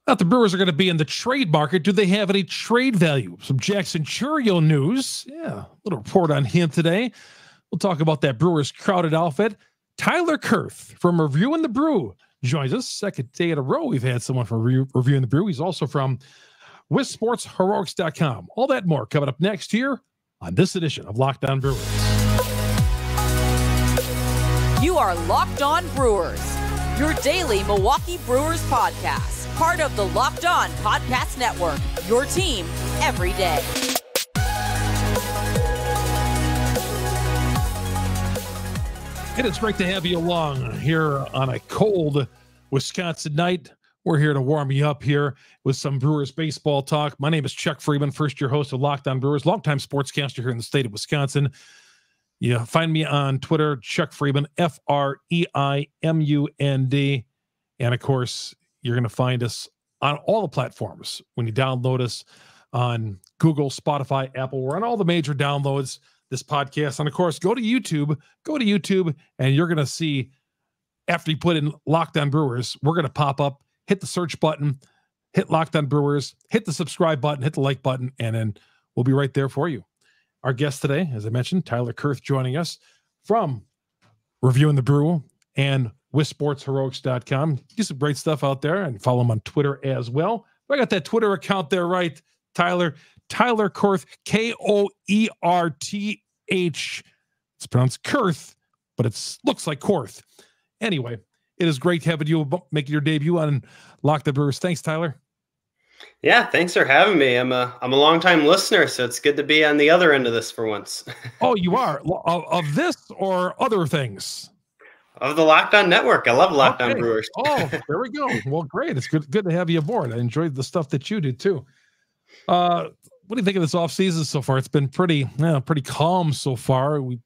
Now, the Brewers are going to be in the trade market. Do they have any trade value? Some Jackson Churio news. Yeah, a little report on him today. We'll talk about that Brewers crowded outfit. Tyler Koerth from Reviewing the Brew joins us. Second day in a row we've had someone from Reviewing the Brew. He's also from Wissportsheroics.com. All that more coming up next here on this edition of Locked On Brewers. You are Locked On Brewers, your daily Milwaukee Brewers podcast. Part of the Locked On Podcast Network, your team every day. And it's great to have you along here on a cold Wisconsin night. We're here to warm you up here with some Brewers baseball talk. My name is Chuck Freeman, first-year host of Locked On Brewers, longtime sportscaster here in the state of Wisconsin. You find me on Twitter, Chuck Freeman, Freimund. And, of course, you're going to find us on all the platforms when you download us on Google, Spotify, Apple. We're on all the major downloads, this podcast. And, of course, go to YouTube, and you're going to see, after you put in Locked On Brewers, we're going to pop up, hit the search button, hit Locked On Brewers, hit the subscribe button, hit the like button, and then we'll be right there for you. Our guest today, as I mentioned, Tyler Koerth joining us from Reviewing the Brew and Wissportsheroics.com. Do some great stuff out there and follow him on Twitter as well. I got that Twitter account there right, Tyler. Tyler Koerth, Koerth. It's pronounced Koerth, but it looks like Koerth. Anyway, it is great having you making your debut on Lock the Brewers. Thanks, Tyler. Yeah, thanks for having me. I'm a longtime listener, so it's good to be on the other end of this for once. Oh, you are? Of this or other things? Of the Locked On Network. I love Locked On Brewers. Oh, there we go. Well, great. It's good to have you aboard. I enjoyed the stuff that you did too. What do you think of this offseason so far? It's been pretty calm so far. We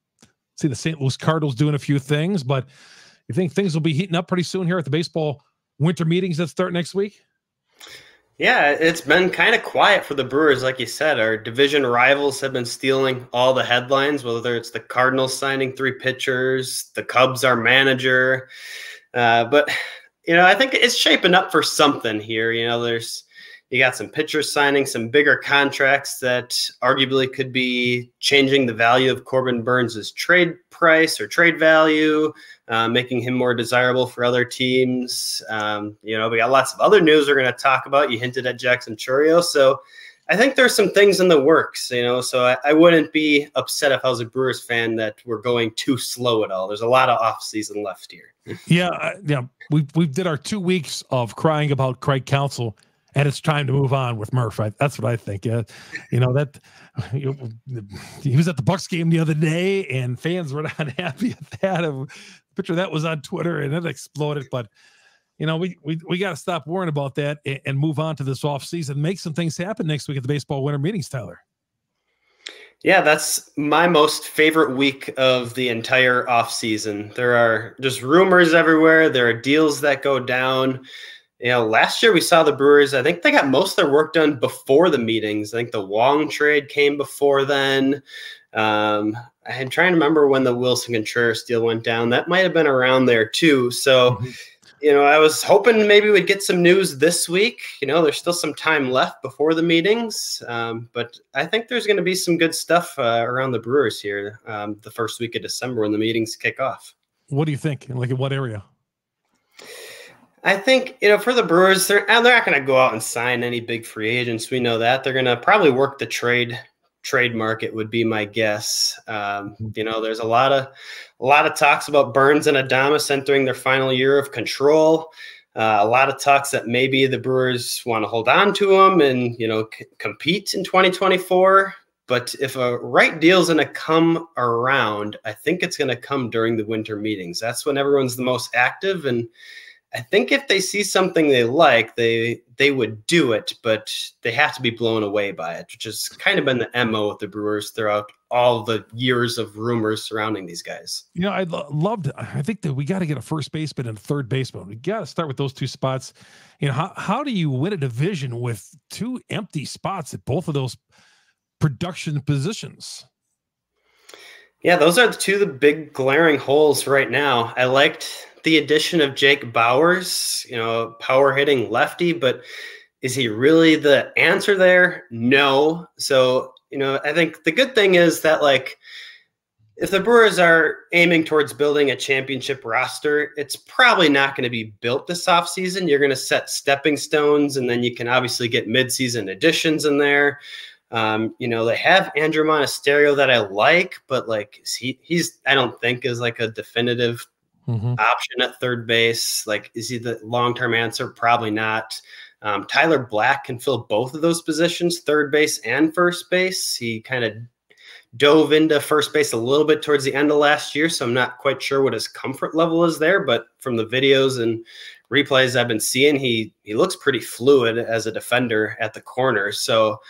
see the St. Louis Cardinals doing a few things, but you think things will be heating up pretty soon here at the baseball winter meetings that start next week? Yeah, it's been kind of quiet for the Brewers. Like you said, our division rivals have been stealing all the headlines, whether it's the Cardinals signing 3 pitchers, the Cubs, our manager. But, I think it's shaping up for something here. You got some pitchers signing some bigger contracts that arguably could be changing the value of Corbin Burns' trade price or trade value, making him more desirable for other teams. We got lots of other news we're going to talk about. You hinted at Jackson Churio. So I think there's some things in the works, so I wouldn't be upset if I was a Brewers fan that we're going too slow at all. There's a lot of off season left here. Yeah. We did our 2 weeks of crying about Craig Counsell, and it's time to move on with Murph. That's what I think. He was at the Bucs game the other day, and fans were not happy at that. A picture that was on Twitter, and it exploded. But we got to stop worrying about that and move on to this offseason. Make some things happen next week at the baseball winter meetings, Tyler. Yeah, that's my most favorite week of the entire offseason. There are just rumors everywhere. There are deals that go down. Last year we saw the Brewers, I think they got most of their work done before the meetings. I think the Wong trade came before then. I'm trying to remember when the Wilson Contreras deal went down. That might have been around there too. So, I was hoping maybe we'd get some news this week. There's still some time left before the meetings. But I think there's going to be some good stuff around the Brewers here the first week of December when the meetings kick off. What do you think? Like in what area? I think, for the Brewers, they're not going to go out and sign any big free agents. We know that. They're going to probably work the trade market would be my guess. There's a lot of talks about Burns and Adames entering their final year of control. A lot of talks that maybe the Brewers want to hold on to them and, compete in 2024. But if a right deal is going to come around, I think it's going to come during the winter meetings. That's when everyone's the most active. And I think if they see something they like, they would do it, but they have to be blown away by it, which has kind of been the MO with the Brewers throughout all the years of rumors surrounding these guys. I think that we got to get a first baseman and a third baseman. We got to start with those 2 spots. How do you win a division with 2 empty spots at both of those production positions? Yeah, those are the big glaring holes right now. I liked the addition of Jake Bauers, power hitting lefty, but is he really the answer there? No. So, I think the good thing is that, like, if the Brewers are aiming towards building a championship roster, it's probably not going to be built this offseason. You're going to set stepping stones, and then you can obviously get midseason additions in there. They have Andrew Monasterio that I like, but like he's I don't think is like a definitive option at third base. Like, is he the long-term answer? Probably not. Tyler Black can fill both of those positions, third base and first base. He kind of dove into first base a little bit towards the end of last year, so I'm not quite sure what his comfort level is there, but from the videos and replays I've been seeing, he looks pretty fluid as a defender at the corner. So,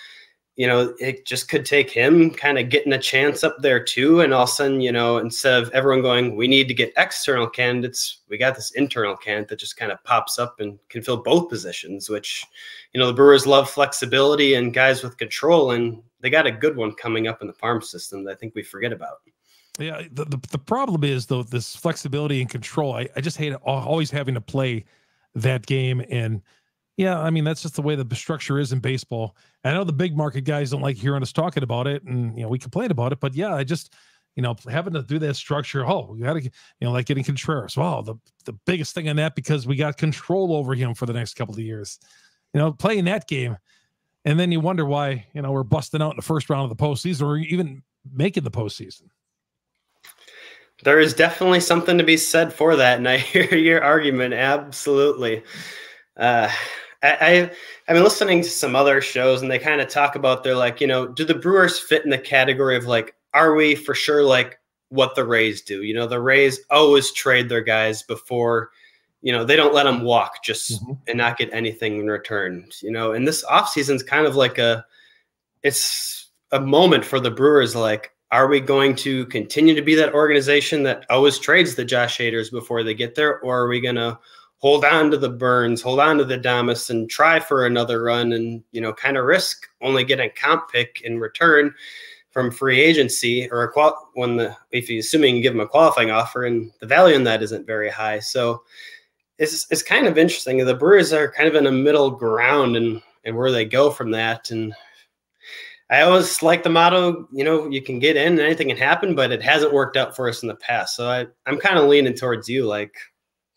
it just could take him kind of getting a chance up there too. And all of a sudden, instead of everyone going, we need to get external candidates, we got this internal candidate that just kind of pops up and can fill both positions, which, the Brewers love flexibility and guys with control, and they got a good one coming up in the farm system that I think we forget about. Yeah. The problem is, though, this flexibility and control, I just hate always having to play that game. And yeah, I mean, that's just the way the structure is in baseball. I know the big market guys don't like hearing us talking about it, and we complain about it. But yeah, I just having to do that structure. Oh, we got to like getting Contreras. Wow, the biggest thing on that, because we got control over him for the next couple of years. Playing that game, and then you wonder why we're busting out in the first round of the postseason, or even making the postseason. There is definitely something to be said for that, and I hear your argument absolutely. I've been listening to some other shows, and they kind of talk about, they're like, do the Brewers fit in the category of, like, are we for sure like what the Rays do? The Rays always trade their guys before, they don't let them walk just and not get anything in return. And this offseason is kind of like it's a moment for the Brewers. Like, are we going to continue to be that organization that always trades the Josh Haders before they get there, or are we going to hold on to the Burns, hold on to the Damas, and try for another run and, kind of risk only getting a comp pick in return from free agency, or if you assuming you give them a qualifying offer, and the value in that isn't very high. So it's kind of interesting. The Brewers are kind of in a middle ground and where they go from that. And I always like the motto, you can get in and anything can happen, but it hasn't worked out for us in the past. So I'm kind of leaning towards you. Like,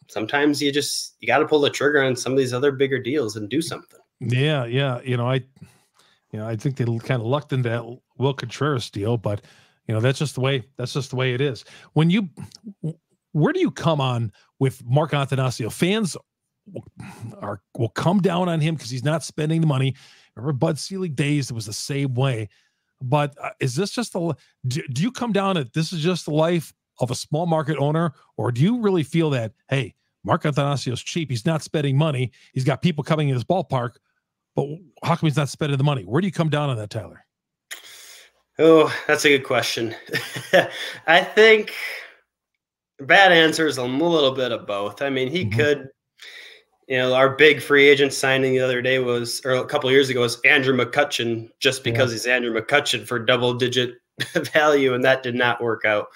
sometimes you got to pull the trigger on some of these other bigger deals and do something. Yeah. I think they kind of lucked into that Will Contreras deal, but that's just the way it is. Where do you come on with Mark Attanasio? Fans will come down on him because he's not spending the money. Remember Bud Selig days, it was the same way. But is this just do you come down at this is just the life of a small market owner, or do you really feel that, hey, Mark Attanasio's cheap, he's not spending money, he's got people coming in his ballpark, but how come he's not spending the money? Where do you come down on that, Tyler? Oh, that's a good question. I think bad answer is a little bit of both. I mean, he could, our big free agent signing the other day or a couple of years ago, was Andrew McCutchen, just because he's Andrew McCutchen for double-digit value, and that did not work out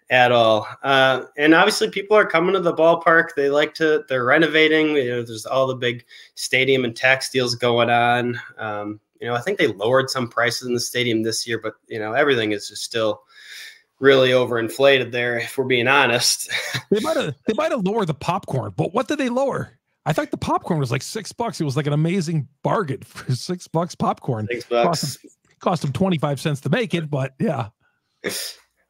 at all. And obviously people are coming to the ballpark. They're renovating. There's all the big stadium and tax deals going on. I think they lowered some prices in the stadium this year, but everything is just still really overinflated there, if we're being honest. They might have lowered the popcorn, but what did they lower? I thought the popcorn was like $6. It was like an amazing bargain for $6 popcorn. $6. Cost them 25 cents to make it, but yeah.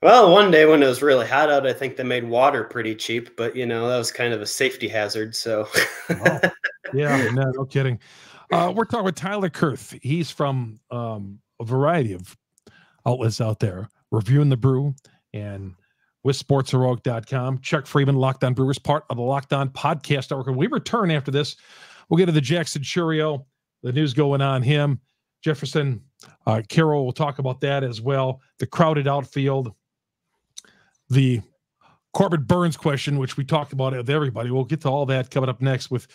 Well, one day when it was really hot out, I think they made water pretty cheap, but that was kind of a safety hazard. So yeah, no kidding. We're talking with Tyler Koerth. He's from a variety of outlets out there, reviewing the Brew and Wissportsheroics.com. Chuck Freeman, Locked On Brewers, part of the Locked On Podcast Network. When we return after this, we'll get to the Jackson Churio, the news going on him. Jefferson Carroll will talk about that as well. The crowded outfield, the Corbin Burns question, which we talked about with everybody. We'll get to all that coming up next with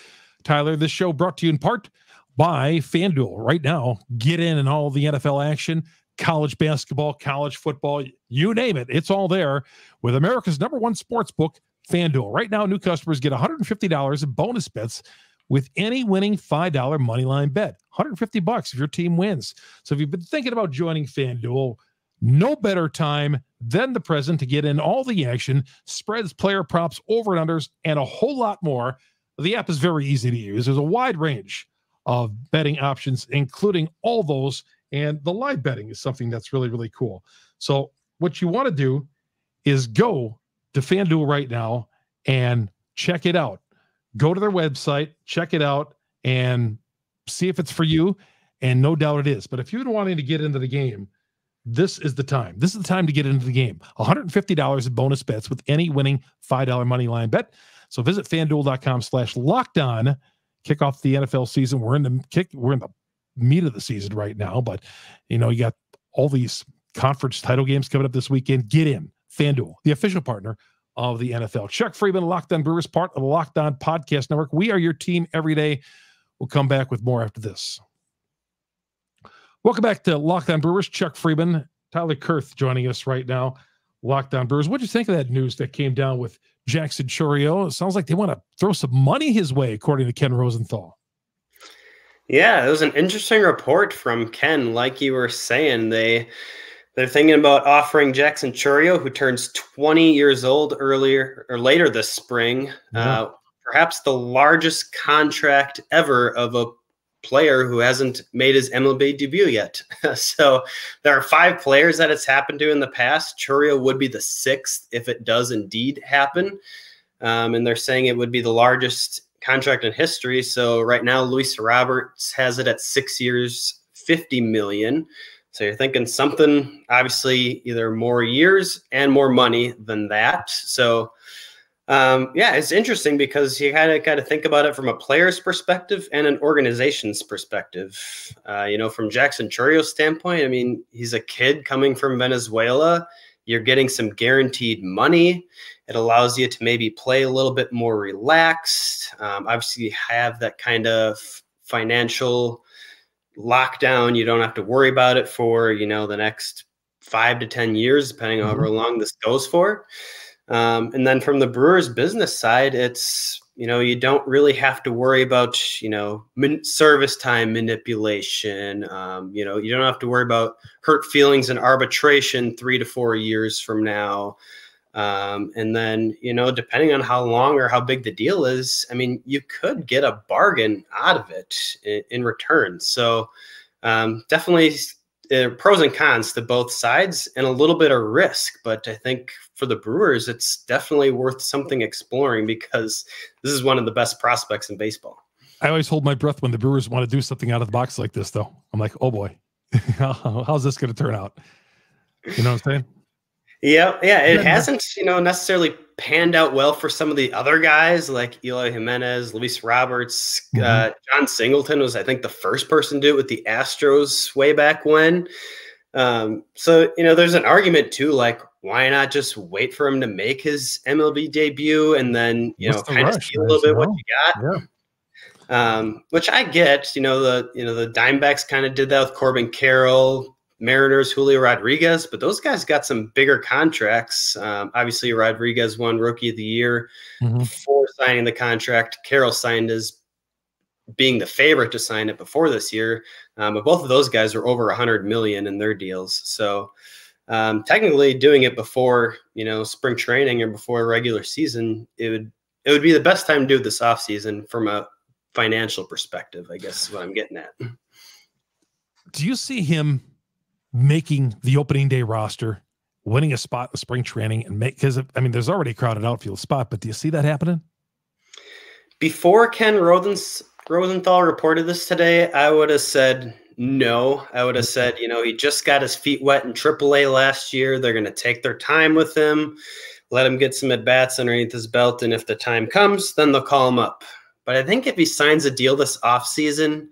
Tyler. This show brought to you in part by FanDuel. Right now, get in all the NFL action, college basketball, college football, you name it. It's all there with America's #1 sportsbook, FanDuel. Right now, new customers get $150 in bonus bets with any winning $5 moneyline bet. $150 if your team wins. So if you've been thinking about joining FanDuel, no better time than the present to get in all the action, spreads, player props, over and unders, and a whole lot more. The app is very easy to use. There's a wide range of betting options, including all those, and the live betting is something that's really, really cool. So what you want to do is go to FanDuel right now and check it out. Go to their website, check it out, and see if it's for you. And no doubt it is. But if you're wanting to get into the game, this is the time. This is the time to get into the game. $150 in bonus bets with any winning $5 money line bet. So visit FanDuel.com/lockedon. Kick off the NFL season. We're in the meat of the season right now. But, you got all these conference title games coming up this weekend. Get in. FanDuel, the official partner of the NFL. Chuck Freeman, Locked On Brewers, part of the Locked On Podcast Network. We are your team every day. We'll come back with more after this. Welcome back to Locked On Brewers. Chuck Freeman, Tyler Koerth joining us right now. Locked On Brewers. What do you think of that news that came down with Jackson Churio? It sounds like they want to throw some money his way, according to Ken Rosenthal. Yeah, it was an interesting report from Ken. Like you were saying, they're thinking about offering Jackson Churio, who turns 20 years old later this spring, perhaps the largest contract ever of a player who hasn't made his MLB debut yet. So there are 5 players that it's happened to in the past. Churio would be the 6th if it does indeed happen. And they're saying it would be the largest contract in history. So right now, Luis Roberts has it at 6 years, $50 million. So you're thinking something, obviously, either more years and more money than that. So yeah, it's interesting because you kind of got to think about it from a player's perspective and an organization's perspective. From Jackson Churio's standpoint, I mean, he's a kid coming from Venezuela. You're getting some guaranteed money. It allows you to maybe play a little bit more relaxed. Obviously, you have that kind of financial lockdown. You don't have to worry about it for, the next 5 to 10 years, depending on however long this goes for. And then from the Brewers business side, it's, you don't really have to worry about, service time manipulation. You don't have to worry about hurt feelings and arbitration 3 to 4 years from now. And then, depending on how long or how big the deal is, I mean, you could get a bargain out of it in return. So definitely pros and cons to both sides and a little bit of risk. But I think for the Brewers, it's definitely worth something exploring because this is one of the best prospects in baseball. I always hold my breath when the Brewers want to do something out of the box like this, though. I'm like, oh boy, how's this going to turn out? You know what I'm saying? Yeah. It hasn't, necessarily panned out well for some of the other guys like Eloy Jimenez, Luis Roberts. John Singleton was, I think, the first person to do it with the Astros way back when. So, there's an argument too, like, why not just wait for him to make his MLB debut and then, kind of see a little bit what you got? Yeah. Which I get, the Diamondbacks kind of did that with Corbin Carroll, Mariners, Julio Rodriguez, but those guys got some bigger contracts. Obviously, Rodriguez won Rookie of the Year before signing the contract. Carroll signed as being the favorite to sign it before this year. But both of those guys are over $100 million in their deals. So technically doing it before, spring training or before regular season, it would be the best time to do this offseason from a financial perspective, I guess is what I'm getting at. Do you see him making the opening day roster, winning a spot in spring training, and because there's already a crowded outfield spot, but do you see that happening? Before Ken Rosenthal reported this today, I would have said no. I would have said, he just got his feet wet in AAA last year. They're going to take their time with him, let him get some at-bats underneath his belt, and if the time comes, then they'll call him up. But I think if he signs a deal this offseason,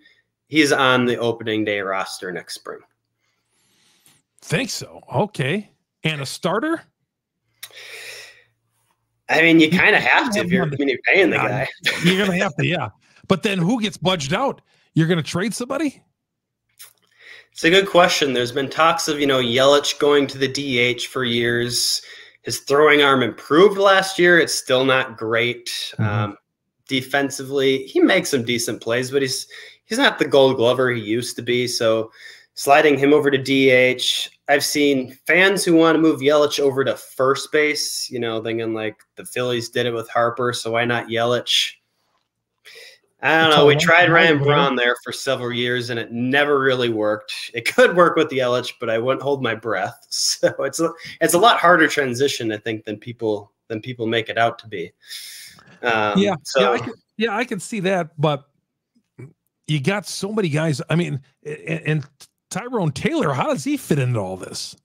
he's on the opening day roster next spring. Think so. Okay. And a starter? I mean, you kind of have to if you're paying the guy. You're going to have to, yeah. But then who gets budged out? You're going to trade somebody? It's a good question. There's been talks of, Yelich going to the DH for years. his throwing arm improved last year. It's still not great. Defensively, he makes some decent plays, but he's not the Gold Glover he used to be. So sliding him over to DH. I've seen fans who want to move Yelich over to first base, thinking like the Phillies did it with Harper, so why not Yelich? I don't know. We tried Ryan Braun there for several years, and it never really worked. It could work with Yelich, but I wouldn't hold my breath. So it's a lot harder transition, I think, than people make it out to be. I can see that, but you got so many guys. I mean, and Tyrone Taylor, how does he fit into all this?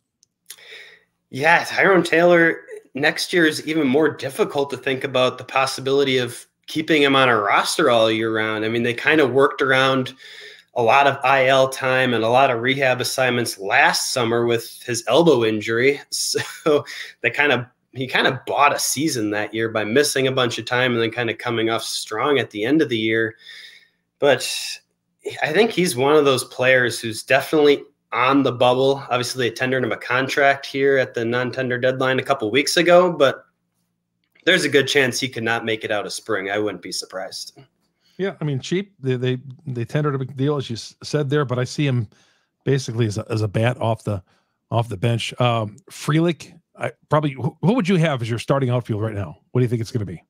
Yeah, Tyrone Taylor next year is even more difficult to think about the possibility of keeping him on a roster all year round. I mean, they kind of worked around a lot of IL time and a lot of rehab assignments last summer with his elbow injury. So he kind of bought a season that year by missing a bunch of time and then kind of coming off strong at the end of the year. But I think he's one of those players who's definitely on the bubble. Obviously, they tendered him a contract here at the non-tender deadline a couple weeks ago, but there's a good chance he could not make it out of spring. I wouldn't be surprised. Yeah, I mean, cheap. They tendered a big deal, as you said there, but I see him basically as a bat off the bench. Frelick, who would you have as your starting outfield right now? What do you think it's going to be?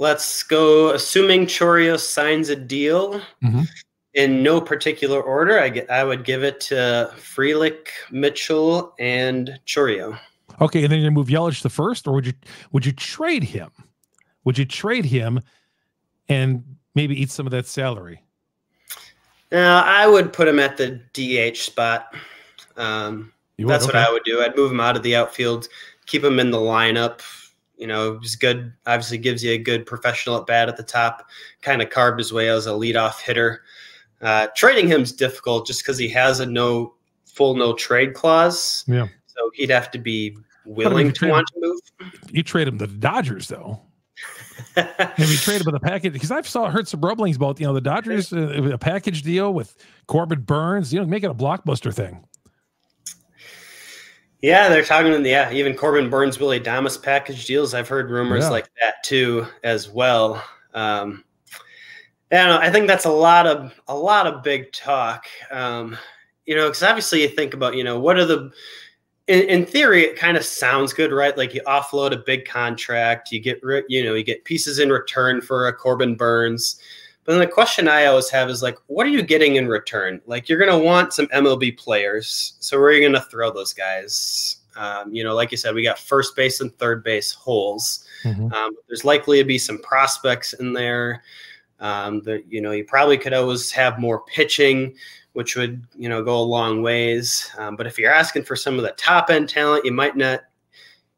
Let's go. Assuming Churio signs a deal in no particular order, I would give it to Frelick, Mitchell, and Churio. Okay, and then you move Yelich to first, or would you trade him? Would you trade him and maybe eat some of that salary? I would put him at the DH spot. That's what I would do. I'd move him out of the outfield, keep him in the lineup. He's good. Obviously gives you a good professional at bat at the top, kind of carved his way as a leadoff hitter. Trading him's difficult just because he has a no trade clause. Yeah. So he'd have to be willing to want to move. You trade him to the Dodgers, though. Have you traded with a package? Because I've heard some rumblings about the Dodgers a package deal with Corbin Burns. Make it a blockbuster thing. Yeah, they're talking. Even Corbin Burns, Willie Adames package deals. I've heard rumors like that too, as well. I think that's a lot of big talk. Because obviously you think about what are the in theory, it kind of sounds good, right? Like you offload a big contract, you get pieces in return for a Corbin Burns. But then the question I always have is like, what are you getting in return? Like you're going to want some MLB players. So where are you going to throw those guys? Like you said, we got first base and third base holes. There's likely to be some prospects in there. You probably could always have more pitching, which would, go a long ways. But if you're asking for some of the top end talent, you might not,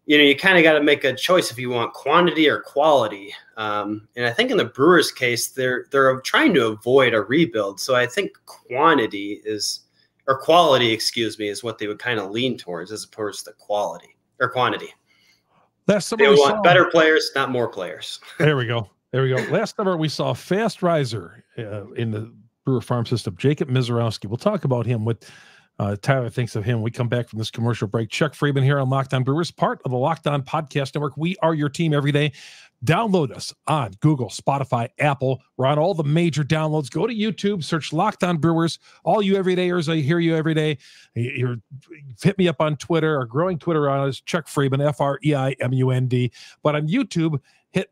you kind of got to make a choice if you want quantity or quality. And I think in the Brewers case, they're trying to avoid a rebuild. So I think quality, is what they would kind of lean towards as opposed to quality or quantity. They want better players, not more players. There we go. Last summer, we saw a fast riser in the Brewer farm system, Jacob Mizorowski. We'll talk about him, what Tyler thinks of him when we come back from this commercial break. Chuck Freeman here on Locked On Brewers, part of the Locked On Podcast Network. We are your team every day. Download us on Google, Spotify, Apple. We're on all the major downloads. Go to YouTube, search Locked On Brewers. All you everydayers, I hear you every day. Hit me up on Twitter. Our growing Twitter on is Chuck Freeman, FREIMUND. But on YouTube, hit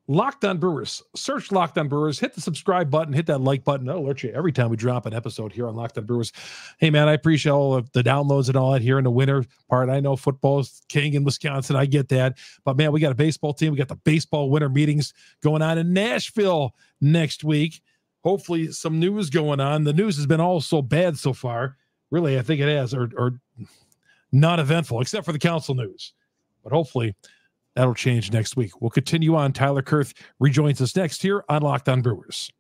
Locked On Brewers. Search Locked On Brewers. Hit the subscribe button. Hit that like button. That'll alert you every time we drop an episode here on Locked On Brewers. Hey, man, I appreciate all of the downloads and all that here in the winter part. I know football is king in Wisconsin. I get that. But, man, we got a baseball team. We got the baseball winter meetings going on in Nashville next week. Hopefully some news going on. The news has been all so bad so far. Really, I think it has, or not eventful, except for the council news. But hopefully that'll change next week. We'll continue on. Tyler Koerth rejoins us next here on Locked On Brewers.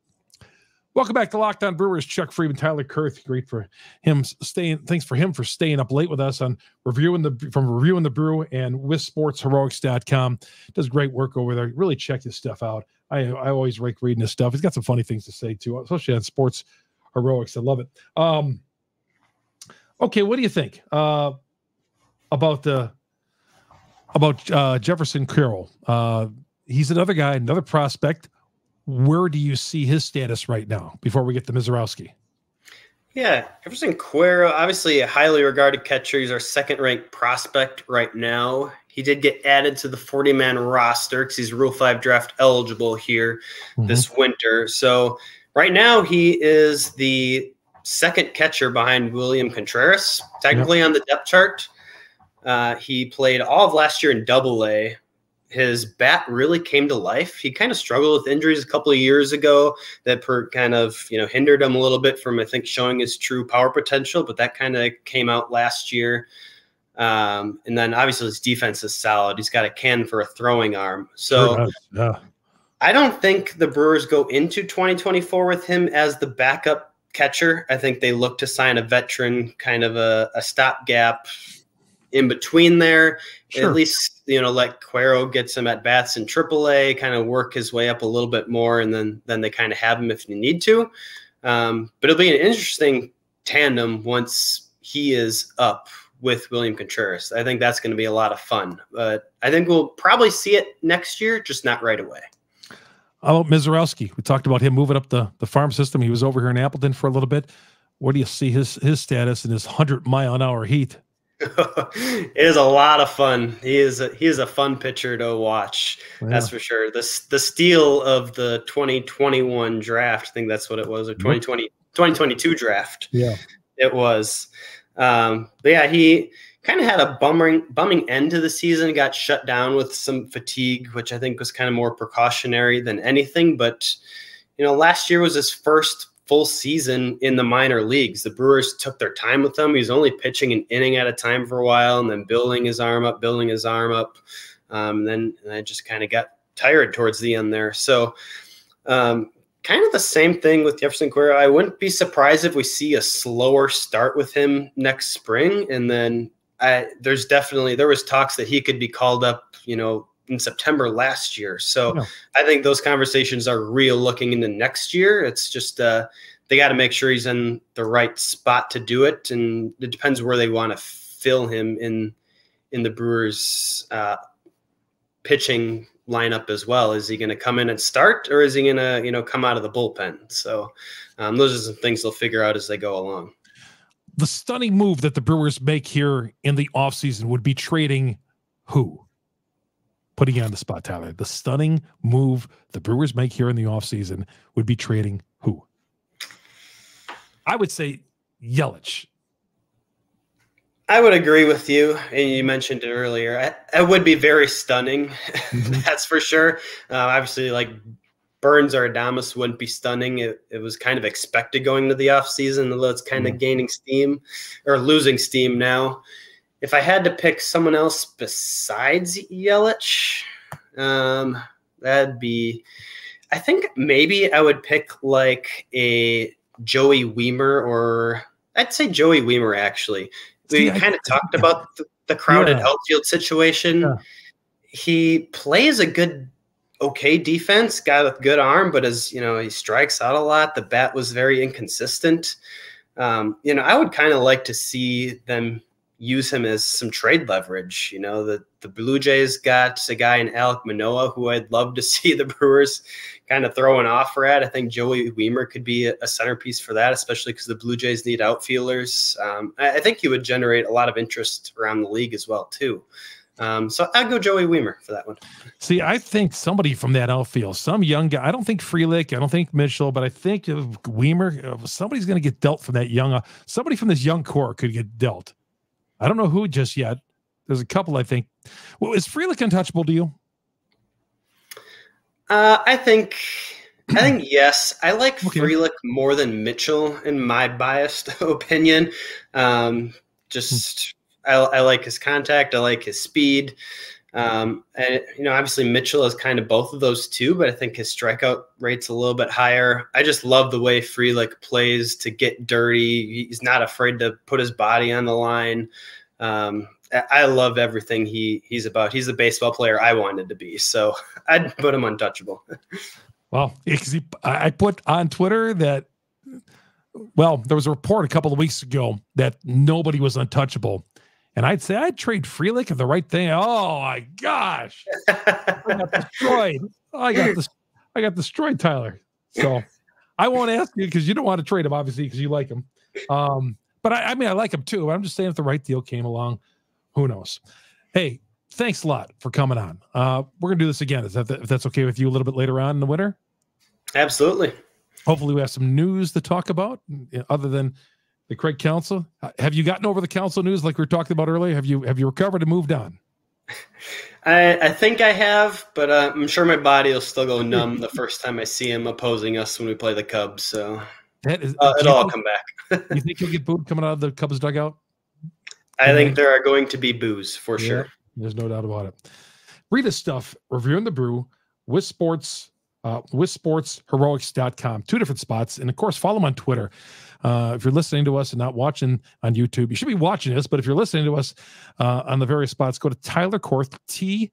Welcome back to Locked On Brewers. Chuck Freeman, Tyler Koerth. Great for him staying. Thanks for him for staying up late with us on reviewing the Brew and Wissportsheroics.com. Does great work over there. Really check his stuff out. I always like reading his stuff. He's got some funny things to say too, especially on sports heroics. I love it. Okay, what do you think? about Jefferson Carroll. He's another guy, another prospect. Where do you see his status right now before we get to Mizorowski? Yeah, Jefferson Koerth, obviously a highly regarded catcher. He's our second-ranked prospect right now. He did get added to the 40-man roster because he's Rule 5 draft eligible here this winter. So right now he is the second catcher behind William Contreras, technically on the depth chart. He played all of last year in Double-A. His bat really came to life. He kind of struggled with injuries a couple of years ago that kind of, hindered him a little bit from, I think, showing his true power potential, but that kind of came out last year. And then obviously his defense is solid. He's got a cannon for a throwing arm. So I don't think the Brewers go into 2024 with him as the backup catcher. I think they look to sign a veteran, kind of a stopgap in between there. Sure. At least, let Cuero get some at-bats in AAA, kind of work his way up a little bit more, and then they kind of have him if you need to. But it'll be an interesting tandem once he is up with William Contreras. I think that's going to be a lot of fun. But I think we'll probably see it next year, just not right away. How about Mizorowski? We talked about him moving up the farm system. He was over here in Appleton for a little bit. Where do you see his status in his 100-mile-an-hour heat? It is a lot of fun. He is a fun pitcher to watch. Yeah. That's for sure. The steal of the 2021 draft, I think that's what it was, or 2022 draft. Yeah, it was. But yeah, he kind of had a bumming end to the season. Got shut down with some fatigue, which I think was kind of more precautionary than anything. But last year was his first full season in the minor leagues. The Brewers took their time with him. He was only pitching an inning at a time for a while, and then building his arm up. Then I just kind of got tired towards the end there. So kind of the same thing with Jefferson Koerth. I wouldn't be surprised if we see a slower start with him next spring. And then there was talks that he could be called up, in September last year. So I think those conversations are real looking into next year. It's just they got to make sure he's in the right spot to do it. And it depends where they want to fill him in the Brewers pitching lineup as well. Is he going to come in and start, or is he going to, come out of the bullpen? So those are some things they'll figure out as they go along. The stunning move that the Brewers make here in the offseason would be trading who? Putting you on the spot, Tyler. The stunning move the Brewers make here in the offseason would be trading who? I would say Yelich. I would agree with you, and you mentioned it earlier. It would be very stunning, that's for sure. Obviously, like Burns or Adames wouldn't be stunning. It was kind of expected going into the offseason, although it's kind of gaining steam or losing steam now. If I had to pick someone else besides Yelich, that'd be – I think maybe I would pick like a Joey Wiemer, or I'd say Joey Wiemer actually. We kind of talked about the crowded outfield situation. Yeah. He plays a okay defense, guy with good arm, but he strikes out a lot. The bat was very inconsistent. I would kind of like to see them use him as some trade leverage. The Blue Jays got a guy in Alek Manoah who I'd love to see the Brewers kind of throw an offer at. I think Joey Wiemer could be a centerpiece for that, especially because the Blue Jays need outfielders. I think he would generate a lot of interest around the league as well, too. So I'd go Joey Wiemer for that one. See, I think somebody from that outfield, some young guy. I don't think Frelick, I don't think Mitchell, but I think Wiemer, somebody's going to get dealt from that somebody from this young core could get dealt. I don't know who just yet. There's a couple, I think. Well, is Frelick untouchable to you? I think yes. I like Frelick more than Mitchell in my biased opinion. I like his contact. I like his speed. And obviously Mitchell is kind of both of those too, but I think his strikeout rate's a little bit higher. I just love the way Frelick plays to get dirty. He's not afraid to put his body on the line. I love everything he's about. He's the baseball player I wanted to be, so I'd put him untouchable. Well, I put on Twitter that, there was a report a couple of weeks ago that nobody was untouchable, And I'd say I'd trade Frelick if the right thing. Oh my gosh. I got destroyed. I got destroyed, Tyler. So I won't ask you because you don't want to trade him, obviously, because you like him. But I mean, I like him too. I'm just saying if the right deal came along, who knows? Hey, thanks a lot for coming on. We're going to do this again. If that's okay with you a little bit later on in the winter? Absolutely. Hopefully we have some news to talk about other than the Craig Council. Have you gotten over the council news like we were talking about earlier? Have you recovered and moved on? I think I have, but I'm sure my body will still go numb the first time I see him opposing us when we play the Cubs. So it'll all come back. You think he'll get booed coming out of the Cubs dugout? I think there are going to be boos for sure. There's no doubt about it. Read his stuff, Reviewing the Brew, Wissportsheroics.com. 2 different spots. And of course, follow him on Twitter. If you're listening to us and not watching on YouTube, you should be watching us. But if you're listening to us on the various spots, go to Tyler Koerth, TYLERKOERTH.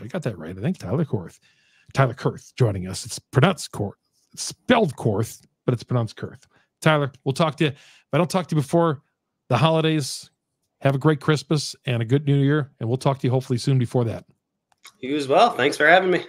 I got that right. I think Tyler Koerth. Tyler Koerth joining us. It's pronounced Koerth. It's spelled Koerth, but it's pronounced Koerth. Tyler, we'll talk to you. If I don't talk to you before the holidays, have a great Christmas and a good New Year. And we'll talk to you hopefully soon before that. You as well. Thanks for having me.